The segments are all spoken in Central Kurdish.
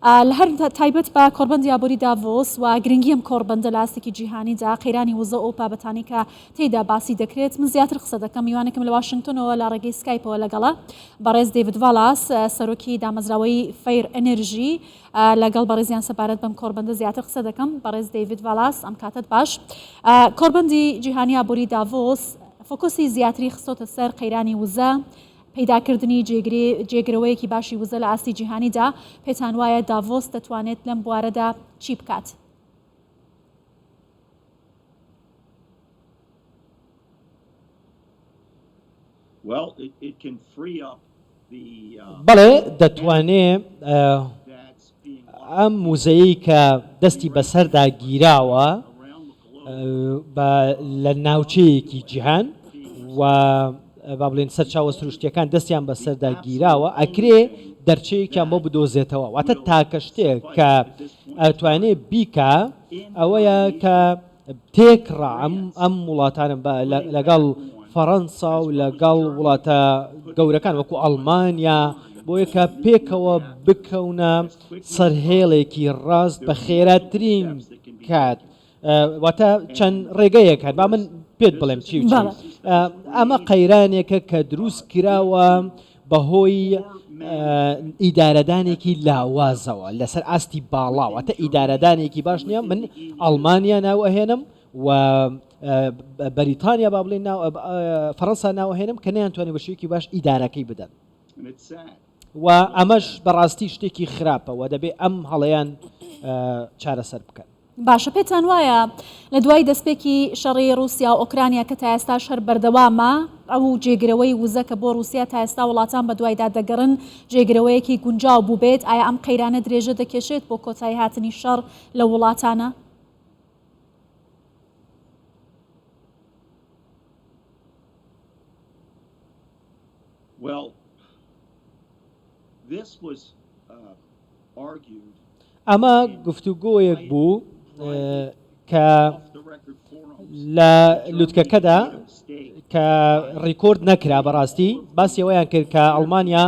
لە هەر تایبەت بە کۆربەندی یابووری داڤۆس و گرنگی ئەم کۆربەندە لە ئاستێکی جیهانیدا قەیرانی وزە ئەو پابەتانی کە تێیدا باسی دەکرێت من زیاتر قسە دەکەم میوانێکم لە واشنگتنەوە لە ڕێگەی سکایپەوە لەگەڵە بەڕێز دەیڤید ڤالاس سەرۆکی دامەزراوەی فەیر ئەنێرژی لەگەڵ بەڕێزیان سەپارەت بەم کۆربەندە زیاتر قسە دەکەم بەڕێز دەیڤید ڤالاس ئەم کاتت باش کۆربەندی جیهانی یابووری داڤۆس فۆکۆسی زیاتری خستۆتە سەر قەیرانی وزە پەیداکردنی جێگرەوەیەکی باشی وزە لە ئاستی جیهانیدا پێتان وایە داڤۆس دەتوانێت لەم بوارەدا چی بکات؟ بەڵێ دەتوانێت ئەم موزەیی کە دەستی بەسەردا گیراوە لە ناوچەیەکی جیهان و با بڵێن سەرچاوە سروشتیەکان دەستیان بەسەردا گیراوە ئەکرێ دەرچەیەکیان بۆ بدۆزێتەوە واتە تاکە شتێک کە ئەتوانێت بیکە ئەوەیە کە تێکڕا ئەم وڵاتانم لەگەڵ فەڕەنسا و لەگەڵ وڵاتە گەورەکان وەکو ئەڵمانیا بۆیە کە پێکەوە بکەونە سەرهێڵێکی ڕاست بە خێراترین کات واتە چەند ڕێگەیەک هەر با من پێت بڵێم چی ئەمە قەیرانێکە کە دروست کراوە بەهۆی ئیدارەدانێکی لاوازەوە لەسەر ئاستی باڵاوەتە ئیدارەدانێکی باش نییە من ئەڵمانیا ناوەهێنم و بەریتانیا با بڵێن فەڕەنسا ناوەهێنم کە نەیانتوانێت بە شێوەیەکی باش ئیدارەکەی بدەن و ئەمەش بەڕاستی شتێکی خراپەوە دەبێت ئەم هەڵەیان چارەسەر بکەن. باشە پێتان وایە لە دوای دەستپێکی شەڕی رووسیا و ئۆکرانیا کە تا ئێستا شەر بەردەوامە ئەو جێگرەوەی وزە کە بۆ رووسیا تا ئێستا وڵاتان بە دوایدا دەگەڕن جێگرەوەیەکی گونجاو بوو بێت ئایا ئەم قەیرانە درێژە دەکێشێت بۆ کۆتایی هاتنی شەڕ لە وڵاتانە؟ ئەمە گفتوگۆیەک بوو کە لە لوتکەکەدا کە ڕیکۆرد نەکرا بەڕاستی باسی ئەوەیان کرد کە ئەڵمانیا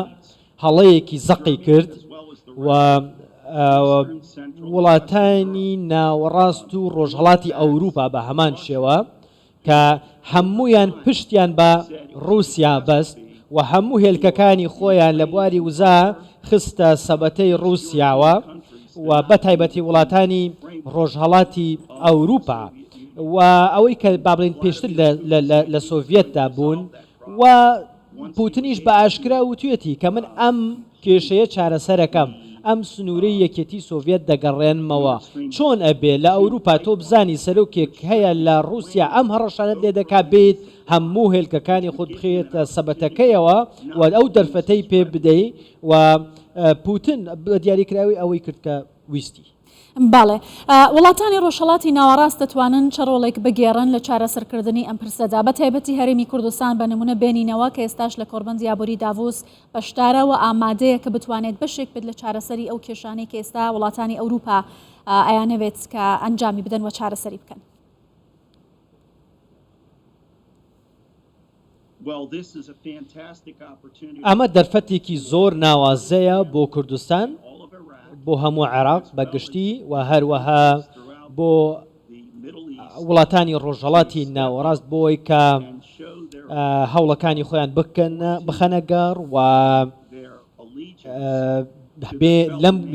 هەڵەیەکی زەقی کرد و وڵاتانی ناوەڕاست و ڕۆژهەڵاتی ئەوروپا بە هەمان شێوە کە هەموویان پشتیان بە رووسیا بەست و هەموو هێلکەکانی خۆیان لە بواری وزە خستە سەبەتەی رووسیاوە و بە تایبەتی وڵاتانی ڕۆژهەڵاتی ئەوروپا و ئەوەی کە با بڵێن پێشتر لە سۆڤێتدا بوون و پوتنیش بە ئاشکرا وتوێتی کە من ئەم کێشەیە چارەسەرەکەم ئەم سنوورەی یەکێتی سۆڤێت دەگەڕێنمەوە چۆن ئەبێ لە ئەوروپا تۆ بزانی سەرۆکێک هەیە لە رووسیا ئەم هەڕەشانت لێ دەکا بێت هەموو هێلکەکانی خۆت بخێتە سەبەتەکەیەوە و ئەو دەرفەتەی پێ بدەی و پوتن دیاریکراوی ئەوەی کرد کە ویستی. باڵێ وڵاتانی ڕۆژهەڵاتی ناوەڕاست دەتوانن چەڕۆڵێک بگێڕن لە چارەسەرکردنی ئەم پرسەدا بە تایبەتی هەرێمی کوردستان بە نمونە بێنینەوە کە ئێستاش لە کۆربەندی یابووری داڤۆس بەشدارەوە ئامادەیە کە بتوانێت بەشێک بێت لە چارەسەری ئەو کێشانەی کە ئێستا وڵاتانی ئەوروپا ئەیانەوێت کە ئەنجامی بدەن و چارەسەری بکەن. ئەمە دەرفەتێکی زۆر ناوازەیە بۆ کوردستان بۆ هەموو عێراق بەگشتی و هەروەها بۆ وڵاتانی ڕۆژهەڵاتی ناوەڕاست بۆی کە هەوڵەکانی خۆیان بخەنە گەڕ و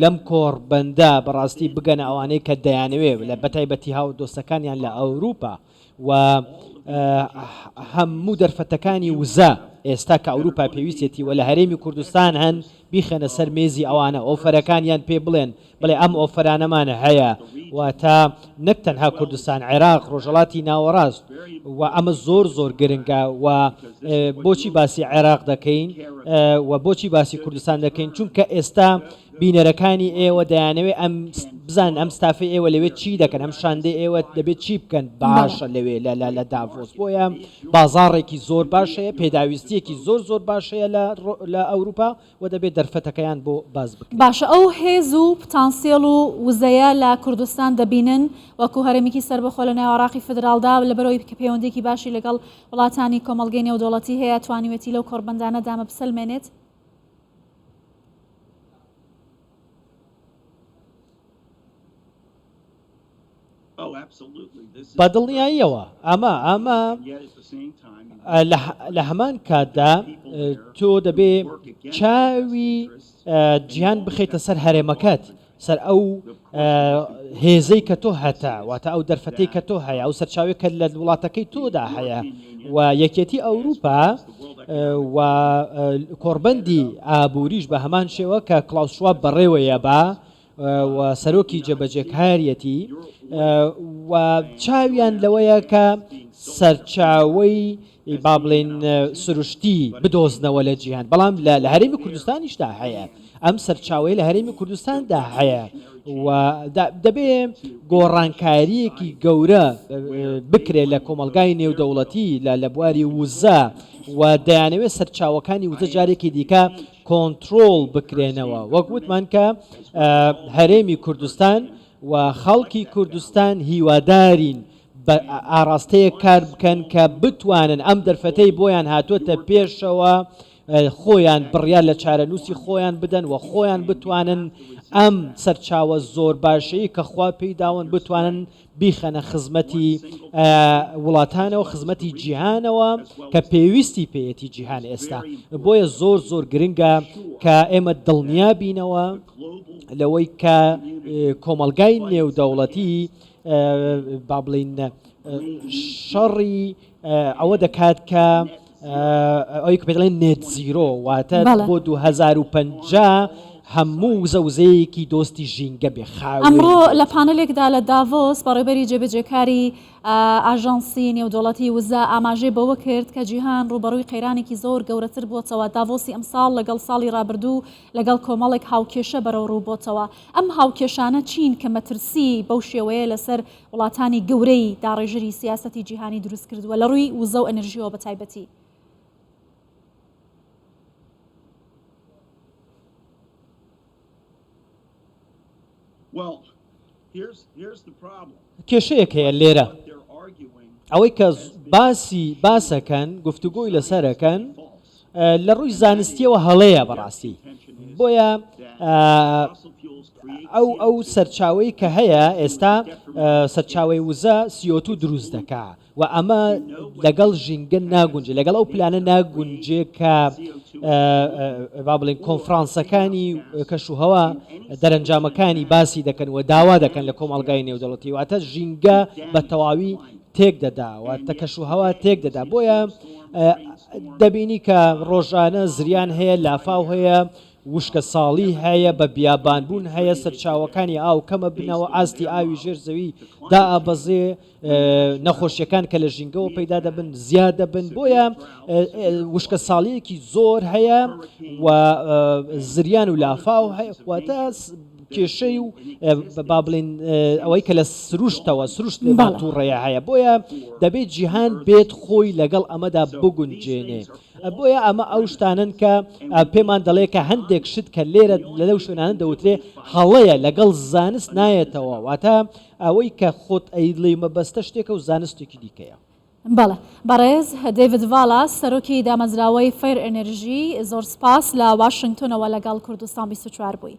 لەم کۆڕبەندە بەڕاستی بگەنە ئەوانەی کە دەیانەوێت لە بەتایبەتی هاو دۆستەکانیان لە ئەوروپا و هەموو دەرفەتەکانی وزە ئێستا کە ئەوروپا پێویستێتی و لە هەرێمی کوردستان هەن بیخەنە سەر مێزی ئەوانە ئۆفەرەکانیان پێ بڵێن بڵێ ئەم ئۆفەرانەمانە هەیە و تا نەک تەنها کوردستان عێراق ڕۆژهەڵاتی ناوەڕاست و ئەمە زۆر زۆر گرنگە و بۆچی باسی عێراق دەکەین و بۆچی باسی کوردستان دەکەین چونکە ئێستا بینەرەکانی ئێوە دەیانەوێت ئەم بزان ئەم ستافی ئێوە لەوێت چی دەکەن ئەم شاندەی ئێوە دەبێت چی بکەن باشە لەوێ لە داڤۆس بۆیە بازاڕێکی زۆر باشەیە پێداویستیەکی زۆر زۆر باشەیە لە ئەوروپا و دەبێت دەرفەتەکەیان بۆ باز بکەن. باشە ئەو هێز و پتانسیێڵ و وزەیە لە کوردستان دەبینن وەکو هەرێمێکی سەربەخۆ لە نێوەڕاقی فدراڵدا لەبەرەوەی کە پەیوەندێکی باشی لەگەڵ وڵاتانی کۆمەڵگەی نێودەوڵەتی هەیە توانیوێتی لەو کۆربەندانە دامە بسەلمێنێت. بە دڵنیاییەوە ئەمە لە هەمان کاتدا تۆ دەبێ چاوی گیان بخیتە سەر هەرێمەکەت سەر ئەو هێزەی کە تۆ هەتا واتە ئەو دەرفەتەی کە تۆ هەیە ئەو سەرچاوی کە لە وڵاتەکەی تۆدا هەیە و یەکێتی ئەوروپا و کۆڕبەندی ئابووریش بە هەمان شێوە کە کلاوس شواب بەڕێوەیە بە و سەرۆکی جێبەجێکاریەتی و چاویان لەوەیە کە سەرچاوەی با بڵێن سروشتی بدۆزنەوە لە جیهان بەڵام لە هەرێمی کوردستانیشدا هەیە ئەم سەرچاوەی لە هەرێمی کوردستاندا هەیە و دەبێ گۆڕانکاریەکی گەورە بکرێت لە کۆمەلگای نێودەوڵەتی لە بواری وزە و دەیانەوێت سەرچاوەکانی وزە جارێکی دیکە کۆنتترۆل بکرێنەوە وەک وتمان کە هەرێمی کوردستان و خەڵکی کوردستان هیوادارین بە ئاراستەیە کار بکەن کە بتوانن ئەم دەرفەتەی بۆیان هاتووەتە پێشەوە خۆیان بڕیار لە چارەنووسی خۆیان بدەن و خۆیان بتوانن ئەم سەرچاوە زۆر باشەیە کە خوا پێی داون بتوانن بیخەنە خزمەتی وڵاتانەوە خزمەتی جیهانەوە کە پێویستی پێیەتی جیهان ئێستا بۆیە زۆر گرنگە کە ئێمە دڵنیا بینەوە لەوەی کە کۆمەلگای نێودەوڵەتی با بڵین شەڕی ئەوە دەکات کە ئەوی کە پێڵێن نێت زیرۆ واتە بۆ 2050 هەموو زەوزەیەکی دۆستی ژینگە بێ خاوێن. ئەمڕۆ لە پانەلێکدا لە داڤۆس بەڕێبەری جێبەجێکاری ئاژانسی نێودوڵەتی وزە ئاماژەی بەوە کرد کە جیهان ڕوبەڕووی قەیرانێکی زۆر گەورەتر بۆتەوە. داڤۆسی ئەمساڵ لەگەڵ ساڵی ڕابردوو لەگەڵ کۆمەڵێک هاوکێشە بەرەو ڕوو بۆتەوە. ئەم هاوکێشانە چین کە مەترسی بەو شێوەیە لەسەر وڵاتانی گەورەی داڕێژەری سیاسەتی جیهانی دروست کردووە لە ڕووی وزە و ئەنرژیەوە بەتایبەتی. کێشەیەک هەیە لێرە ئەوەی کە باسەکەن گفتوگۆی لەسەرەکەن لە ڕووی زانستیەوە هەڵەیە بەڕاستی بۆیە ئەو سەرچاوەی کە هەیە ئێستا سەرچاوی وزە CO2 دروست دەکا و ئەمە لەگەڵ ژینگە ناگونجێ لەگەڵ ئەو پلانە ناگونجێ کە با بڵێن کۆنفرانسەکانی کەشوهەوا دەرەنجامەکانی باسی دەکەن و داوا دەکەن لە کۆمەڵگای نێودەوڵەتی واتە ژینگە بە تەواوی تێک دەدا واتە کەشوهەوا تێک دەدا بۆیە دەبینی کە ڕۆژانە زریان هەیە لافاو هەیە وشکە ساڵی هەیە بە بیابانبوون هەیە سەرچاوەکانی ئاو کەمە بنەوە ئاستی ئاوی ژێر زەوی دائەبەزێ نەخۆشیەکان کە لە ژینگەوە پەیدا دەبن زیاد دەبن بۆیە وشکە ساڵیەکی زۆر هەیە و زریان و لافاو هەیە واتە کێشەی و با بڵێن ئەوەی کە لە سروشتەوە سروشت لێ باتوڕێە هەیە بۆیە دەبێت جیهان بێت خۆی لەگەڵ ئەمەدا بگونجێنێ بۆیە ئەمە ئەو شتانن کە پێمان دەڵێ کە هەندێک شت کە لێرە لەو شوێنانە دەوترێ هەڵەیە لەگەڵ زانست نایەتەوە واتە ئەوەی کە خۆت ئەیدڵی مەبەستە شتێکە و زانستێکی دیکەیە. بەڵێ بەڕێز دەیڤید ڤالاس سەرۆکی دامەزراوەی فەیر ئەنەرژی زۆر سپاس لە واشنگتۆنەوە لەگەڵ کوردستان 24 بووی.